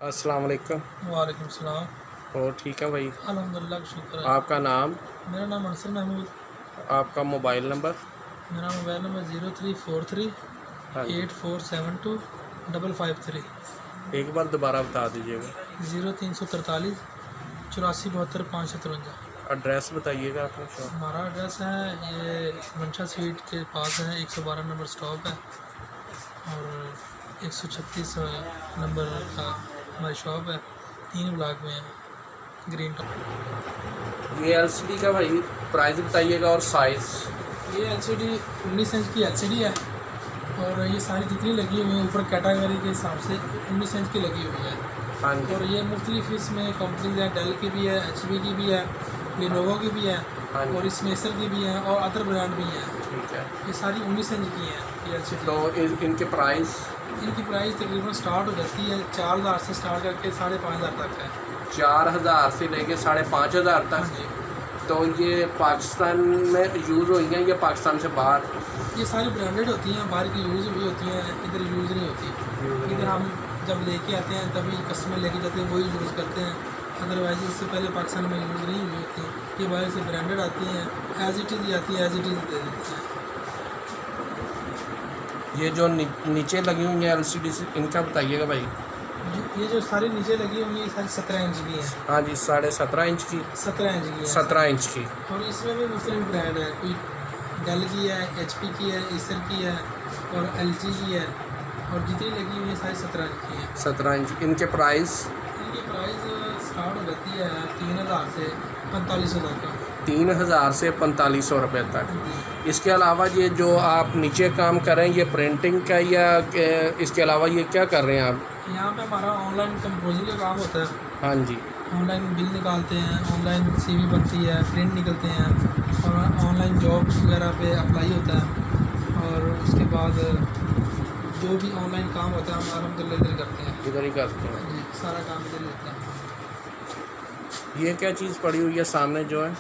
अस्सलाम वालेकुम। वालेकुम सलाम। और ठीक है भाई। अल्हम्दुलिल्लाह का शुक्र है। आपका नाम? मेरा नाम अनसर महमूद। आपका मोबाइल नंबर? मेरा मोबाइल नंबर 0343 हाँ जी, 8472 553। एक बार दोबारा बता दीजिएगा। 0343 84 72 553। एड्रेस बताइएगा अपना शॉप। हमारा एड्रेस है ये मंशा स्वीट के पास है, 112 नंबर स्टॉप है और 136 नंबर का हमारी शॉप है। 3 ब्लॉक में है, ग्रीन टाउन। ये एलसीडी का भाई प्राइस बताइएगा और साइज़। ये एलसीडी 19 इंच की एलसीडी है और ये सारी जितनी लगी हुई है ऊपर कैटेगरी के हिसाब से 19 इंच की लगी हुई है। हाँ जी, और ये मुख्तलिफ इसमें कंपनीज है, डेल की भी है, एचपी की भी है, लिनोवो की भी है हाँ जी, और इसमें एसर की भी है और अदर ब्रांड भी हैं। ठीक है। ये सारी 19 इंच की हैं ये एलसीडी। तो इनके प्राइस? इनकी प्राइस तकरीबन स्टार्ट हो जाती है 4000 से स्टार्ट करके 5500 तक है। 4000 से लेके 5500 हाँ तक। जी, तो ये पाकिस्तान में यूज़ हुई हैं या पाकिस्तान से बाहर? ये सारी ब्रांडेड होती हैं, बाहर की यूज़ भी होती हैं, इधर यूज़ नहीं होती। इधर हम जब लेके आते हैं तभी कस्टमर लेके जाते हैं, वही यूज़ करते हैं। अदरवाइज उससे पहले पाकिस्तान में यूज़ नहीं हुई होती। ये बाहर से ब्रांडेड आती हैं, एज इट इज़ आती है, एज इट इज़ दे देते हैं। ये जो नीचे लगी हुई हैं एलसीडी से, इनका बताइएगा भाई। ये जो सारी नीचे लगी हुई है ये सारी 17 इंच की हैं। हाँ जी, 17.5 इंच की। 17 इंच की है 17 इंच की। और इसमें भी मुख्तलिफ ब्रांड है, कोई डेल की है, एचपी की है, एसर की है और एलजी की है और जितनी लगी हुई है सारी 17 इंच की है। 17 इंच। इनके प्राइस? इनकी प्राइस स्टार्ट हो जाती है 3000 से 4500 तक। 3000 से 4500 रुपये तक। इसके अलावा ये जो आप नीचे काम कर रहे हैं ये प्रिंटिंग का या इसके अलावा ये क्या कर रहे हैं आप? यहाँ पे हमारा ऑनलाइन कंपोजिंग का काम होता है। हाँ जी, ऑनलाइन बिल निकालते हैं, ऑनलाइन सीवी बनती है, प्रिंट निकलते हैं और ऑनलाइन जॉब वगैरह पे अप्लाई होता है और उसके बाद जो भी ऑनलाइन काम होता है हम अलहमदिल्ला इधर करते हैं। इधर ही करते हैं। जी, सारा काम इधर ही होता है। ये क्या चीज़ पड़ी हुई है सामने जो है?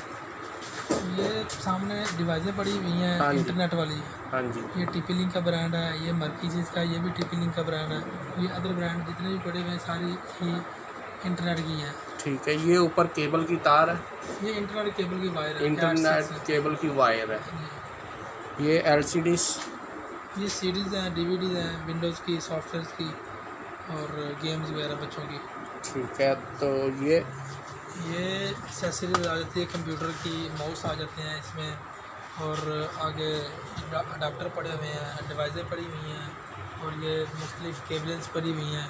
ये सामने डिवाइसें पड़ी हुई हैं हाँ जी, इंटरनेट वाली। हाँ जी, ये टीपी लिंक का ब्रांड है, ये मर्की चीज़ का, ये भी टीपी लिंक का ब्रांड है। ये अदर ब्रांड जितने भी पड़े हुए हैं सारी ही इंटरनेट की हैं। ठीक है। ये ऊपर केबल की तार है? ये इंटरनेट केबल की वायर है, इंटरनेट केबल की वायर है। जी। ये एलसीडी? ये सीडीज़ हैं, डीवीडीज़ हैं, विंडोज़ की, सॉफ्टवेयर की और गेम्स वगैरह बच्चों की। ठीक है। तो ये एक्सेसरीज आ जाती है कंप्यूटर की, माउस आ जाते हैं इसमें और आगे अडाप्टर पड़े हुए हैं, डिवाइसें पड़ी हुई हैं और ये मुख्तलिफ केबल्स पड़ी हुई हैं।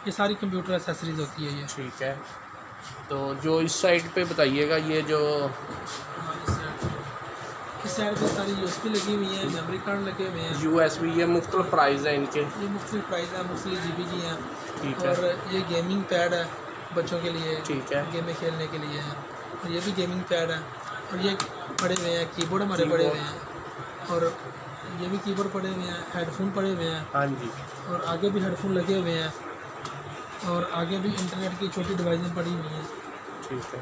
ये सारी कंप्यूटर एक्सेसरीज होती है ये। ठीक है। तो जो इस साइड पे बताइएगा, ये जो इस साइड पे सारी यूएसबी लगी हुई है, मेमोरी कार्ड लगे हुए हैं। यूएसबी, ये मुख्तलिफ प्राइस है इनके? ये मुख्तलिफ प्राइस है, मुख्तलिफ जीबी की हैं। ठीक है, और ये गेमिंग पैड है बच्चों के लिए, ठीक है। गेमें खेलने के लिए है और ये भी गेमिंग पैड है और ये पड़े हुए हैं, कीबोर्ड हमारे पड़े हुए हैं और ये भी कीबोर्ड पड़े हुए हैं, हेडफोन पड़े हुए हैं हाँ जी, और आगे भी हेडफोन लगे हुए हैं और आगे भी इंटरनेट की छोटी डिवाइसें पड़ी हुई हैं। ठीक है।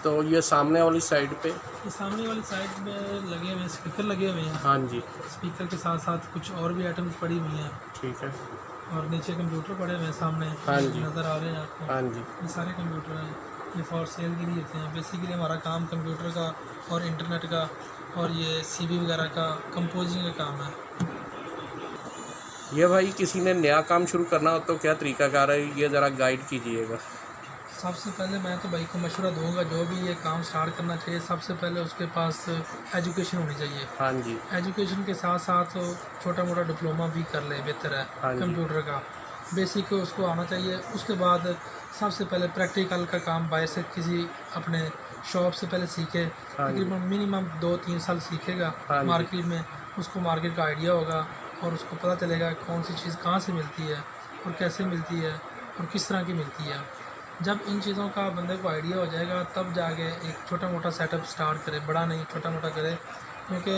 तो ये सामने वाली साइड पे? ये सामने वाली साइड में लगे हुए हैं, स्पीकर लगे हुए हैं। हाँ जी, स्पीकर के साथ साथ कुछ और भी आइटम्स पड़ी हुई हैं ठीक है। और नीचे कंप्यूटर पड़े हुए हैं सामने, हाँ जी, नज़र आ रहे हैं आपको। हाँ जी, ये सारे कंप्यूटर हैं, ये फॉर सेल के लिए होते हैं। बेसिकली हमारा काम कंप्यूटर का और इंटरनेट का और ये सीवी वगैरह का कंपोजिंग का काम है। ये भाई किसी ने नया काम शुरू करना हो तो क्या तरीकाकार है, ये ज़रा गाइड कीजिएगा। सबसे पहले मैं तो भाई को मशवरा दूंगा, जो भी ये काम स्टार्ट करना चाहिए सबसे पहले उसके पास एजुकेशन होनी चाहिए। हाँ जी, एजुकेशन के साथ साथ छोटा मोटा डिप्लोमा भी कर ले, बेहतर हाँ है। जी, कंप्यूटर का बेसिक उसको आना चाहिए। उसके बाद सबसे पहले प्रैक्टिकल का काम बाहर से किसी अपने शॉप से पहले सीखे। हाँ जी, तकरीबन मिनिमम 2-3 साल सीखेगा हाँ जी, मार्केट में, उसको मार्केट का आइडिया होगा और उसको पता चलेगा कौन सी चीज़ कहाँ से मिलती है और कैसे मिलती है और किस तरह की मिलती है। जब इन चीज़ों का बंदे को आइडिया हो जाएगा तब जाके एक छोटा मोटा सेटअप स्टार्ट करे, बड़ा नहीं छोटा मोटा करे, क्योंकि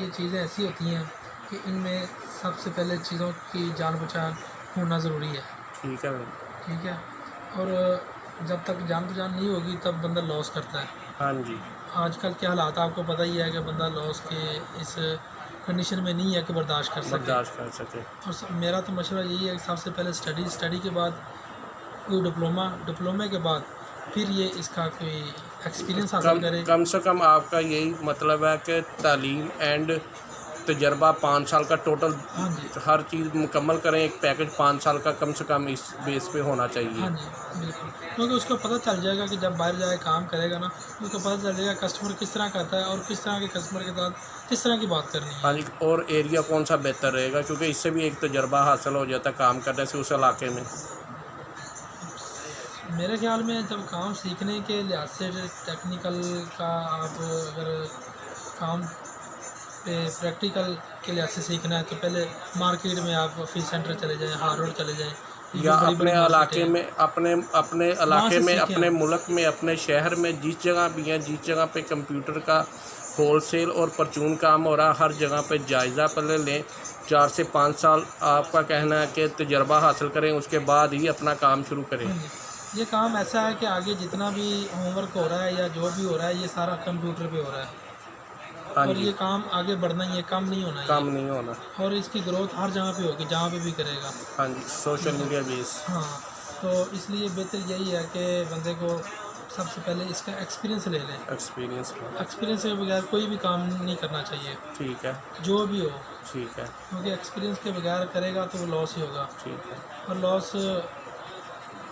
ये चीज़ें ऐसी होती हैं कि इनमें सबसे पहले चीज़ों की जान पहचान होना ज़रूरी है। ठीक है भाई। ठीक है। और जब तक जान पहचान नहीं होगी तब बंदा लॉस करता है। हाँ जी, आजकल के हालात आपको पता ही है कि बंदा लॉस के इस कंडीशन में नहीं है कि बर्दाश्त कर सके। बर्दाश्त कर सके। और मेरा तो मशवरा यही है कि सबसे पहले स्टडी के बाद कोई डिप्लोमे के बाद फिर ये इसका कोई एक्सपीरियंस हासिल करे। कम से कम आपका यही मतलब है कि तालीम एंड तजर्बा 5 साल का टोटल हाँ जी, हर चीज़ मुकम्मल करें, एक पैकेज 5 साल का कम से कम इस बेस पे होना हाँ चाहिए। जी, बिल्कुल। क्योंकि उसको पता चल जाएगा कि जब बाहर जाके काम करेगा ना, उसको पता चल जाएगा कस्टमर किस तरह का आता है और किस तरह के कस्टमर के साथ किस तरह की बात करनी है। हाँ जी, और एरिया कौन सा बेहतर रहेगा, क्योंकि इससे भी एक तजर्बा हासिल हो जाता है काम करने से उस इलाके में। मेरे ख्याल में जब काम सीखने के लिहाज से टेक्निकल का आप अगर काम पे प्रैक्टिकल के लिहाज से सीखना है तो पहले मार्केट में आप फीस सेंटर चले जाएं, हार रोड चले जाएं, ये या जो बड़ी अपने बड़ी इलाके मार्केटें हैं, में अपने वहाँ इलाके से में, सीखें अपने आप। मुल्क में, अपने शहर में जिस जगह भी है, जिस जगह पे कंप्यूटर का होलसेल और परचून काम हो रहा है, हर जगह पे जायज़ा पहले लें। 4 से 5 साल आपका कहना है कि तजर्बा हासिल करें, उसके बाद ही अपना काम शुरू करें। हाँ जी। ये काम ऐसा है कि आगे जितना भी होमवर्क हो रहा है या जो भी हो रहा है ये सारा कंप्यूटर पे हो रहा है हाँ और जी, ये काम आगे बढ़ना ही है, कम नहीं होना काम ये। नहीं होना। और इसकी ग्रोथ हर जगह पे होगी, जहाँ पे भी करेगा। हाँ जी, सोशल मीडिया बेस। हाँ, तो इसलिए बेहतर यही है कि बंदे को सबसे पहले इसका एक्सपीरियंस ले लें। एक्सपीरियंस। एक्सपीरियंस के बगैर कोई भी काम नहीं करना चाहिए, ठीक है, जो भी हो, ठीक है, क्योंकि एक्सपीरियंस के बगैर करेगा तो वो लॉस ही होगा ठीक है। और लॉस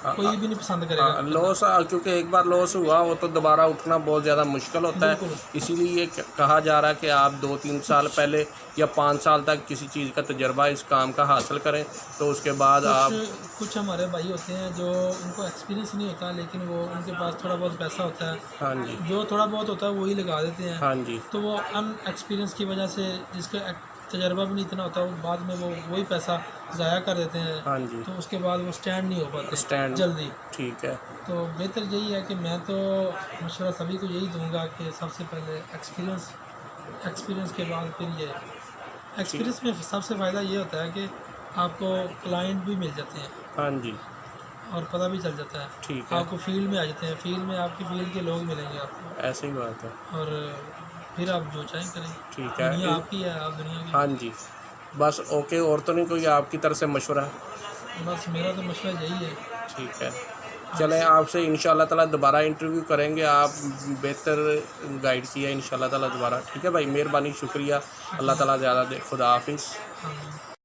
कोई भी नहीं पसंद हाँ, करेगा। लॉस, क्योंकि एक बार लॉस हुआ वो तो दोबारा उठना बहुत ज़्यादा मुश्किल होता है। बिल्कुल। इसीलिए ये कहा जा रहा है कि आप 2-3 साल पहले या 5 साल तक किसी चीज़ का तजर्बा इस काम का हासिल करें, तो उसके बाद आप। कुछ हमारे भाई होते हैं जो उनको एक्सपीरियंस नहीं होता लेकिन वो उनके पास थोड़ा बहुत पैसा होता है, हाँ जी, जो थोड़ा बहुत होता है वही लगा देते हैं। हाँ जी, तो वो अनएक्सपीरियंस की वजह से जिसका तजर्बा भी नहीं इतना होता, वो बाद में वो वही पैसा ज़ाया कर देते हैं। हाँ जी, तो उसके बाद वो स्टैंड नहीं हो पाते स्टैंड। जल्दी। ठीक है, तो बेहतर यही है कि मैं तो मशवरा सभी को यही दूंगा कि सबसे पहले एक्सपीरियंस के बाद फिर ये एक्सपीरियंस में सबसे फ़ायदा ये होता है कि आपको क्लाइंट भी मिल जाते हैं हाँ जी, और पता भी चल जाता है। ठीक है, आपको फील्ड में आ जाते हैं, फील्ड में आपकी फील्ड के लोग मिलेंगे आपको ऐसी बात है। और फिर आप जो चाहें करें। ठीक दुनिया है, आपकी है, आप दुनिया की। हाँ जी, बस ओके। और तो नहीं कोई आपकी तरफ से मशवरा? बस मेरा तो मशवरा यही है। ठीक है, चलें, आपसे इंशाल्लाह ताला दोबारा इंटरव्यू करेंगे। आप बेहतर गाइड किया इंशाल्लाह ताला दोबारा। ठीक है भाई, मेहरबानी, शुक्रिया। अल्लाह ताला ज़्यादा दे। खुदा हाफिज़। हाँ।